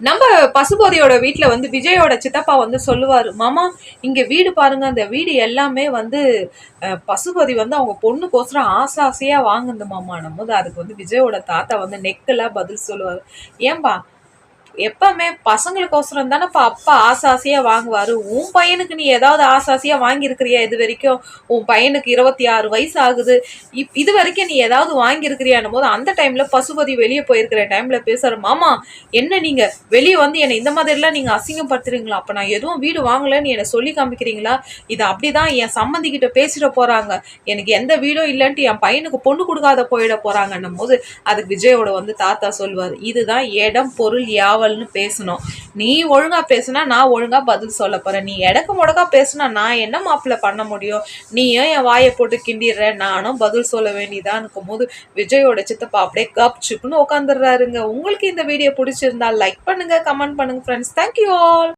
நம்ம பசுபதியோட வீட்டுல வந்து விஜயோட சித்தப்பா வந்து சொல்லுவாரு, மாமா இங்க வீடு பாருங்க, அந்த வீடு எல்லாமே வந்து பசுபதி வந்து அவங்க பொண்ணுக்கோசரம் ஆசை ஆசையா வாங்குது மாமான்னும் போது அதுக்கு வந்து விஜயோட தாத்தா வந்து நெக்கெல்லாம் பதில் சொல்லுவாரு. ஏன்பா எப்பவுமே பசங்களுக்கோசரம் தானேப்பா அப்பா ஆசை ஆசையா வாங்குவாரு. உன் பையனுக்கு நீ ஏதாவது ஆசை ஆசையா வாங்கியிருக்கிறியா இது வரைக்கும்? உன் பையனுக்கு 26 வயசு ஆகுது. இது வரைக்கும் நீ ஏதாவது வாங்கியிருக்கிறியான்னும் போது அந்த டைம்ல பசுபதி வெளியே போயிருக்கிற டைம்ல பேசுறாரு, மாமா என்ன நீங்க வெளியே வந்து என்னை இந்த மாதிரிலாம் நீங்க அசிங்கப்படுத்துறீங்களா? அப்ப நான் எதுவும் வீடு வாங்கலன்னு என்னை சொல்லி காமிக்கிறீங்களா? இது அப்படிதான் என் சம்மந்தி கிட்ட பேசிட போறாங்க. எனக்கு எந்த வீடும் இல்லைன்ட்டு என் பையனுக்கு பொண்ணு கொடுக்காத போயிட போறாங்கன்னும் போது அதுக்கு விஜயோட வந்து தாத்தா சொல்லுவாரு, இதுதான் இடம் பொருள் யாவல்னு பேசணும். நீ ஒழுங்கா பேசுனா நான் ஒழுங்கா பதில் சொல்ல போறேன். நீ எடக்கு முடக்கா பேசுனா நான் என்ன மாப்பிள்ள பண்ண முடியும்? நீயும் என் வாயை போட்டு கிண்டிடுற, நானும் பதில் சொல்ல வேண்டியதான் இருக்கும் போது விஜயோட சித்தப்பா அப்படியே கப் சுப்புன்னு உட்காந்துடுறாருங்க. உங்களுக்கு இந்த வீடியோ பிடிச்சிருந்தா லைக் பண்ணுங்க, கமெண்ட் பண்ணுங்க ஃப்ரெண்ட்ஸ். Thank you all.